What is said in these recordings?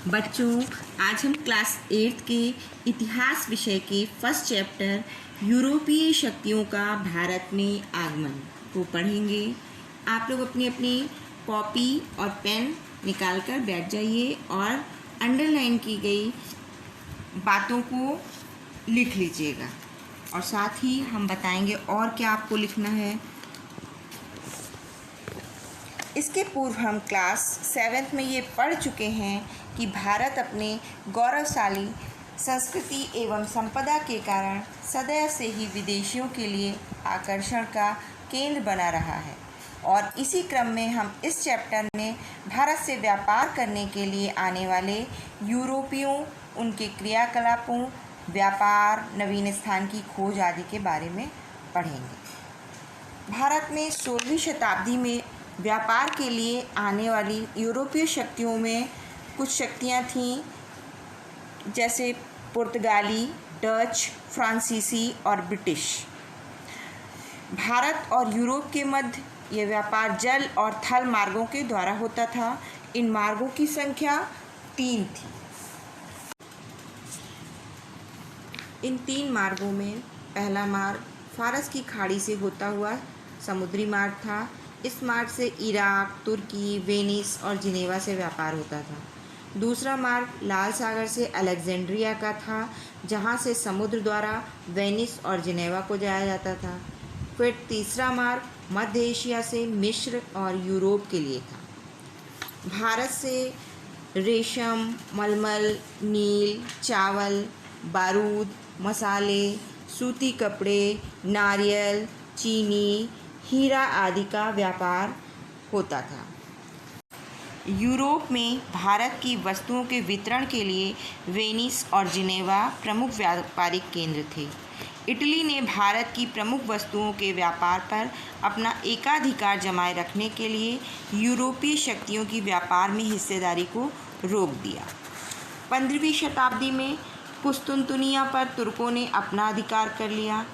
बच्चों, आज हम क्लास 8 के इतिहास विषय के फर्स्ट चैप्टर यूरोपीय शक्तियों का भारत में आगमन को पढ़ेंगे। आप लोग अपनी अपनी कॉपी और पेन निकाल कर बैठ जाइए और अंडरलाइन की गई बातों को लिख लीजिएगा और साथ ही हम बताएंगे और क्या आपको लिखना है। इसके पूर्व हम क्लास 7 में ये पढ़ चुके हैं कि भारत अपने गौरवशाली संस्कृति एवं संपदा के कारण सदैव से ही विदेशियों के लिए आकर्षण का केंद्र बना रहा है और इसी क्रम में हम इस चैप्टर में भारत से व्यापार करने के लिए आने वाले यूरोपियों, उनके क्रियाकलापों, व्यापार, नवीन स्थान की खोज आदि के बारे में पढ़ेंगे। भारत में 16वीं शताब्दी में व्यापार के लिए आने वाली यूरोपीय शक्तियों में कुछ शक्तियाँ थीं, जैसे पुर्तगाली, डच, फ्रांसीसी और ब्रिटिश। भारत और यूरोप के मध्य यह व्यापार जल और थल मार्गों के द्वारा होता था। इन मार्गों की संख्या 3 थी। इन 3 मार्गों में पहला मार्ग फारस की खाड़ी से होता हुआ समुद्री मार्ग था। इस मार्ग से इराक, तुर्की, वेनिस और जिनेवा से व्यापार होता था। दूसरा मार्ग लाल सागर से अलेक्जेंड्रिया का था, जहाँ से समुद्र द्वारा वेनिस और जिनेवा को जाया जाता था। फिर तीसरा मार्ग मध्य एशिया से मिस्र और यूरोप के लिए था। भारत से रेशम, मलमल, नील, चावल, बारूद, मसाले, सूती कपड़े, नारियल, चीनी, हीरा आदि का व्यापार होता था। यूरोप में भारत की वस्तुओं के वितरण के लिए वेनिस और जिनेवा प्रमुख व्यापारिक केंद्र थे। इटली ने भारत की प्रमुख वस्तुओं के व्यापार पर अपना एकाधिकार जमाए रखने के लिए यूरोपीय शक्तियों की व्यापार में हिस्सेदारी को रोक दिया। 15वीं शताब्दी में कुस्तुनतुनिया पर तुर्कों ने अपना अधिकार कर लिया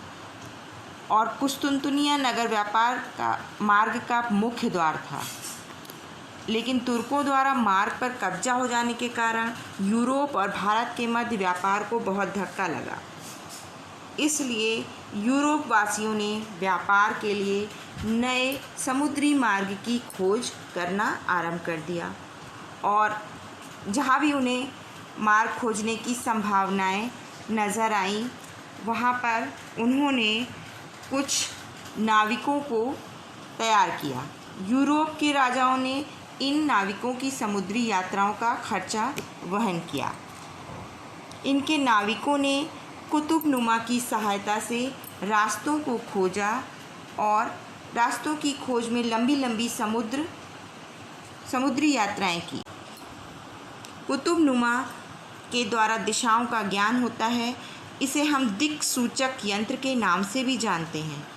और कुस्तुनतुनिया नगर व्यापार का मार्ग का मुख्य द्वार था। लेकिन तुर्कों द्वारा मार्ग पर कब्जा हो जाने के कारण यूरोप और भारत के मध्य व्यापार को बहुत धक्का लगा। इसलिए यूरोप वासियों ने व्यापार के लिए नए समुद्री मार्ग की खोज करना आरंभ कर दिया और जहाँ भी उन्हें मार्ग खोजने की संभावनाएं नज़र आईं, वहाँ पर उन्होंने कुछ नाविकों को तैयार किया। यूरोप के राजाओं ने इन नाविकों की समुद्री यात्राओं का खर्चा वहन किया। इनके नाविकों ने कुतुबनुमा की सहायता से रास्तों को खोजा और रास्तों की खोज में लंबी लंबी समुद्री यात्राएं की। कुतुबनुमा के द्वारा दिशाओं का ज्ञान होता है। इसे हम दिक्सूचक यंत्र के नाम से भी जानते हैं।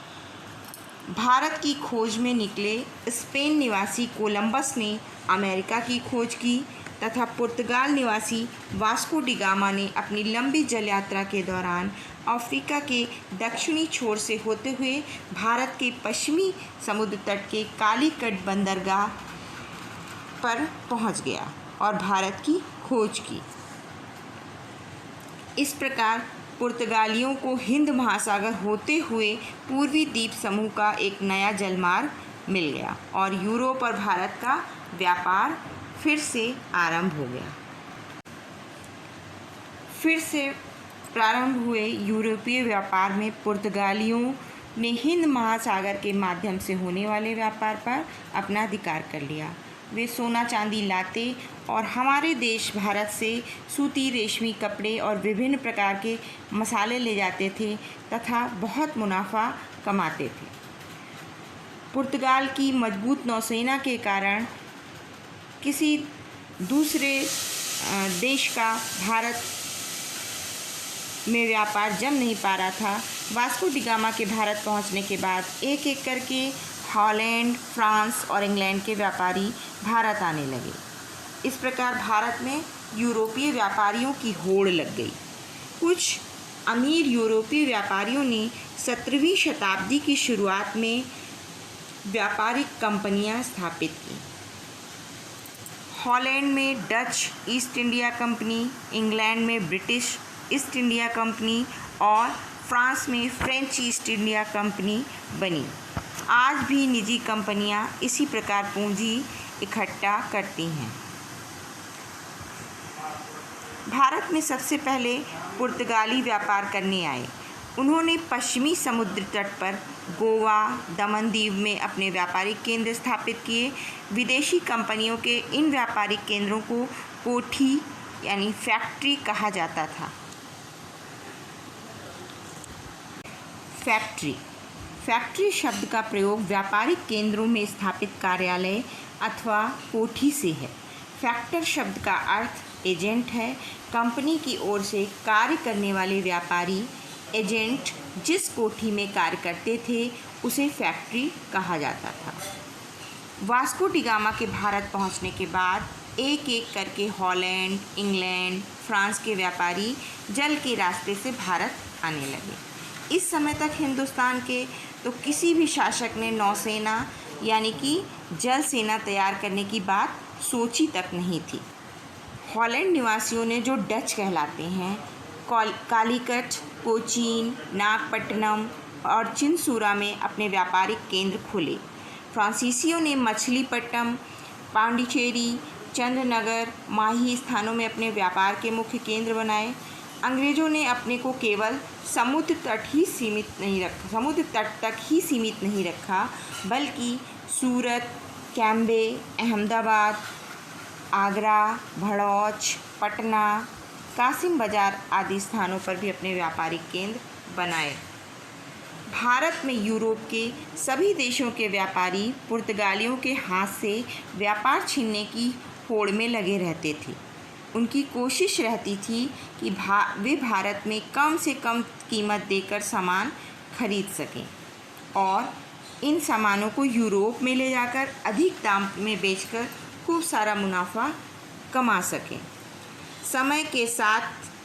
भारत की खोज में निकले स्पेन निवासी कोलंबस ने अमेरिका की खोज की तथा पुर्तगाल निवासी वास्को डी गामा ने अपनी लंबी जल यात्रा के दौरान अफ्रीका के दक्षिणी छोर से होते हुए भारत के पश्चिमी समुद्र तट के कालीकट बंदरगाह पर पहुंच गया और भारत की खोज की। इस प्रकार पुर्तगालियों को हिंद महासागर होते हुए पूर्वी द्वीप समूह का एक नया जलमार्ग मिल गया और यूरोप और भारत का व्यापार फिर से आरंभ हो गया। फिर से प्रारंभ हुए यूरोपीय व्यापार में पुर्तगालियों ने हिंद महासागर के माध्यम से होने वाले व्यापार पर अपना अधिकार कर लिया। वे सोना चांदी लाते और हमारे देश भारत से सूती, रेशमी कपड़े और विभिन्न प्रकार के मसाले ले जाते थे तथा बहुत मुनाफा कमाते थे। पुर्तगाल की मजबूत नौसेना के कारण किसी दूसरे देश का भारत में व्यापार जम नहीं पा रहा था। वास्को डी गामा के भारत पहुंचने के बाद एक एक करके हॉलैंड, फ्रांस और इंग्लैंड के व्यापारी भारत आने लगे। इस प्रकार भारत में यूरोपीय व्यापारियों की होड़ लग गई। कुछ अमीर यूरोपीय व्यापारियों ने 17वीं शताब्दी की शुरुआत में व्यापारिक कंपनियां स्थापित की। हॉलैंड में Dutch east India company, England में ब्रिटिश ईस्ट इंडिया कंपनी और फ्रांस में फ्रेंच ईस्ट इंडिया कंपनी बनी। आज भी निजी कंपनियां इसी प्रकार पूंजी इकट्ठा करती हैं। भारत में सबसे पहले पुर्तगाली व्यापार करने आए। उन्होंने पश्चिमी समुद्र तट पर गोवा, दमन दीव में अपने व्यापारिक केंद्र स्थापित किए। विदेशी कंपनियों के इन व्यापारिक केंद्रों को कोठी यानी फैक्ट्री कहा जाता था। फैक्ट्री शब्द का प्रयोग व्यापारिक केंद्रों में स्थापित कार्यालय अथवा कोठी से है। फैक्टर शब्द का अर्थ एजेंट है। कंपनी की ओर से कार्य करने वाले व्यापारी एजेंट जिस कोठी में कार्य करते थे उसे फैक्ट्री कहा जाता था। वास्को डी गामा के भारत पहुंचने के बाद एक एक करके हॉलैंड, इंग्लैंड, फ्रांस के व्यापारी जल के रास्ते से भारत आने लगे। इस समय तक हिंदुस्तान के तो किसी भी शासक ने नौसेना यानी कि जल सेना तैयार करने की बात सोची तक नहीं थी। हॉलैंड निवासियों ने जो डच कहलाते हैं, कालीकट, कोचीन, नागपट्टनम और चिनसूरा में अपने व्यापारिक केंद्र खोले। फ्रांसीसियों ने मछलीपट्टनम, पांडिचेरी, चंद्रनगर, माही स्थानों में अपने व्यापार के मुख्य केंद्र बनाए। अंग्रेज़ों ने अपने को केवल समुद्र तट तक ही सीमित नहीं रखा, बल्कि सूरत, कैम्बे, अहमदाबाद, आगरा, भड़ौच, पटना, कासिम बाजार आदि स्थानों पर भी अपने व्यापारिक केंद्र बनाए। भारत में यूरोप के सभी देशों के व्यापारी पुर्तगालियों के हाथ से व्यापार छीनने की होड़ में लगे रहते थे। उनकी कोशिश रहती थी कि वे भारत में कम से कम कीमत देकर सामान खरीद सकें और इन सामानों को यूरोप में ले जाकर अधिक दाम में बेचकर खूब सारा मुनाफा कमा सकें। समय के साथ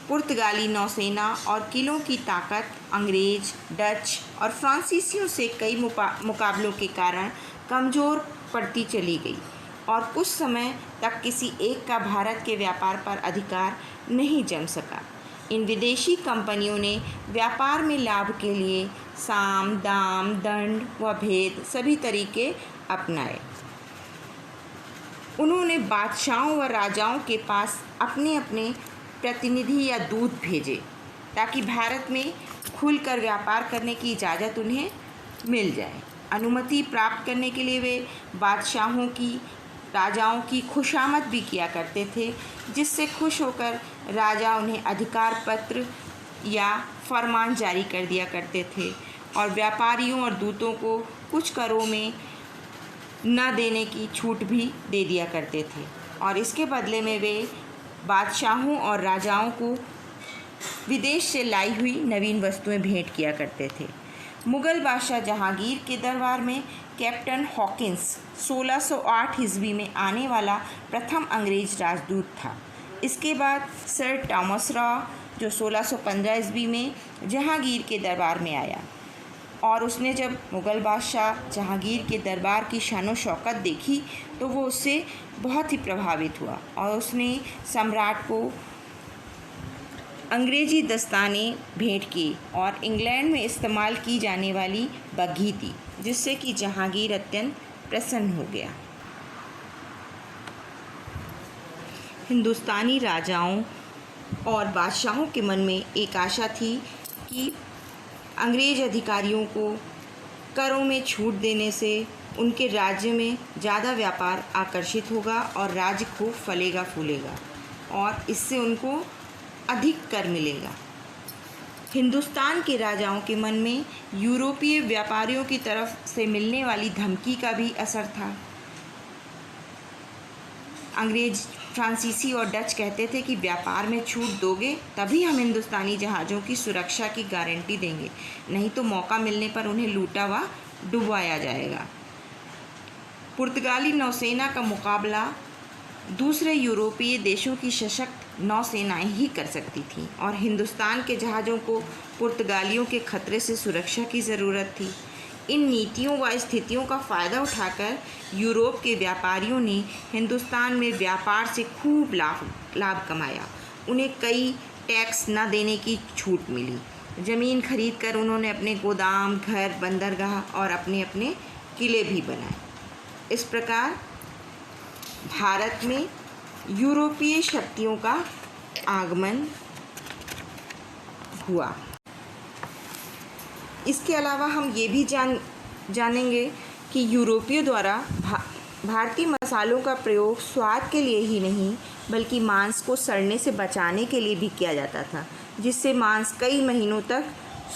पुर्तगाली नौसेना और किलों की ताकत अंग्रेज, डच और फ्रांसीसियों से कई मुकाबलों के कारण कमज़ोर पड़ती चली गई और कुछ समय तक किसी एक का भारत के व्यापार पर अधिकार नहीं जम सका। इन विदेशी कंपनियों ने व्यापार में लाभ के लिए साम, दाम, दंड व भेद सभी तरीके अपनाए। उन्होंने बादशाहों व राजाओं के पास अपने अपने प्रतिनिधि या दूत भेजे ताकि भारत में खुलकर व्यापार करने की इजाज़त उन्हें मिल जाए। अनुमति प्राप्त करने के लिए वे बादशाहों की, राजाओं की खुशामद भी किया करते थे, जिससे खुश होकर राजा उन्हें अधिकार पत्र या फरमान जारी कर दिया करते थे और व्यापारियों और दूतों को कुछ करों में न देने की छूट भी दे दिया करते थे और इसके बदले में वे बादशाहों और राजाओं को विदेश से लाई हुई नवीन वस्तुएं भेंट किया करते थे। मुग़ल बादशाह जहांगीर के दरबार में कैप्टन हॉकिंस 1608 ईस्वी में आने वाला प्रथम अंग्रेज राजदूत था। इसके बाद सर थॉमस रॉ जो 1615 ईस्वी में जहांगीर के दरबार में आया और उसने जब मुग़ल बादशाह जहांगीर के दरबार की शानो शौकत देखी तो वो उससे बहुत ही प्रभावित हुआ और उसने सम्राट को अंग्रेज़ी दस्ताने भेंट की और इंग्लैंड में इस्तेमाल की जाने वाली बग्घी दी, जिससे कि जहांगीर अत्यंत प्रसन्न हो गया। हिंदुस्तानी राजाओं और बादशाहों के मन में एक आशा थी कि अंग्रेज अधिकारियों को करों में छूट देने से उनके राज्य में ज़्यादा व्यापार आकर्षित होगा और राज्य खूब फलेगा फूलेगा और इससे उनको अधिक कर मिलेगा। हिंदुस्तान के राजाओं के मन में यूरोपीय व्यापारियों की तरफ से मिलने वाली धमकी का भी असर था। अंग्रेज, फ्रांसीसी और डच कहते थे कि व्यापार में छूट दोगे तभी हम हिंदुस्तानी जहाज़ों की सुरक्षा की गारंटी देंगे, नहीं तो मौका मिलने पर उन्हें लूटा व डुबवाया जाएगा। पुर्तगाली नौसेना का मुकाबला दूसरे यूरोपीय देशों की सशक्त नौसेनाएं ही कर सकती थीं और हिंदुस्तान के जहाज़ों को पुर्तगालियों के खतरे से सुरक्षा की ज़रूरत थी। इन नीतियों व स्थितियों का फ़ायदा उठाकर यूरोप के व्यापारियों ने हिंदुस्तान में व्यापार से खूब लाभ कमाया। उन्हें कई टैक्स न देने की छूट मिली। ज़मीन खरीद कर उन्होंने अपने गोदाम, घर, बंदरगाह और अपने अपने किले भी बनाए। इस प्रकार भारत में यूरोपीय शक्तियों का आगमन हुआ। इसके अलावा हम ये भी जानेंगे कि यूरोपियों द्वारा भारतीय मसालों का प्रयोग स्वाद के लिए ही नहीं बल्कि मांस को सड़ने से बचाने के लिए भी किया जाता था, जिससे मांस कई महीनों तक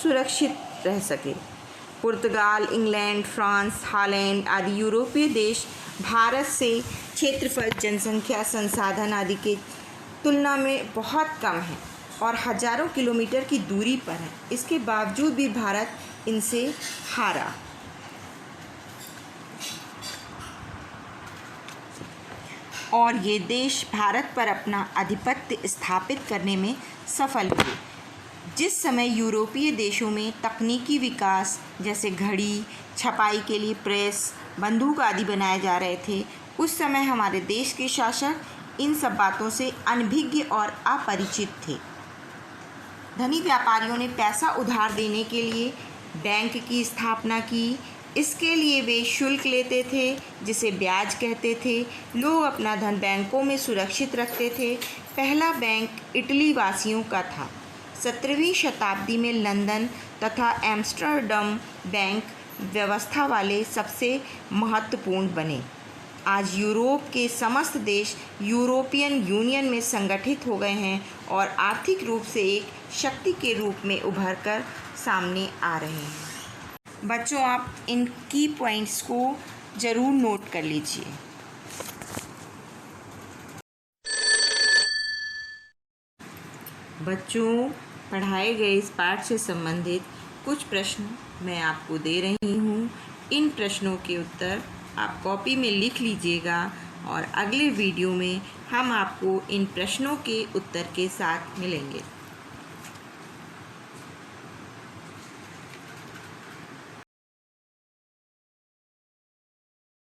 सुरक्षित रह सके। पुर्तगाल, इंग्लैंड, फ्रांस, हॉलैंड आदि यूरोपीय देश भारत से क्षेत्रफल, जनसंख्या, संसाधन आदि के तुलना में बहुत कम है और हजारों किलोमीटर की दूरी पर है। इसके बावजूद भी भारत इनसे हारा। और ये देश भारत पर अपना आधिपत्य स्थापित करने में सफल हुए। जिस समय यूरोपीय देशों में तकनीकी विकास जैसे घड़ी, छपाई के लिए प्रेस, बंदूक आदि बनाए जा रहे थे, उस समय हमारे देश के शासक इन सब बातों से अनभिज्ञ और अपरिचित थे। धनी व्यापारियों ने पैसा उधार देने के लिए बैंक की स्थापना की। इसके लिए वे शुल्क लेते थे, जिसे ब्याज कहते थे। लोग अपना धन बैंकों में सुरक्षित रखते थे। पहला बैंक इटली वासियों का था। 17वीं शताब्दी में लंदन तथा एम्स्टर्डम बैंक व्यवस्था वाले सबसे महत्वपूर्ण बने। आज यूरोप के समस्त देश यूरोपियन यूनियन में संगठित हो गए हैं और आर्थिक रूप से एक शक्ति के रूप में उभर कर सामने आ रहे हैं। बच्चों, आप इन की पॉइंट्स को ज़रूर नोट कर लीजिए। बच्चों, पढ़ाए गए इस पाठ से संबंधित कुछ प्रश्न मैं आपको दे रही हूँ। इन प्रश्नों के उत्तर आप कॉपी में लिख लीजिएगा और अगले वीडियो में हम आपको इन प्रश्नों के उत्तर के साथ मिलेंगे।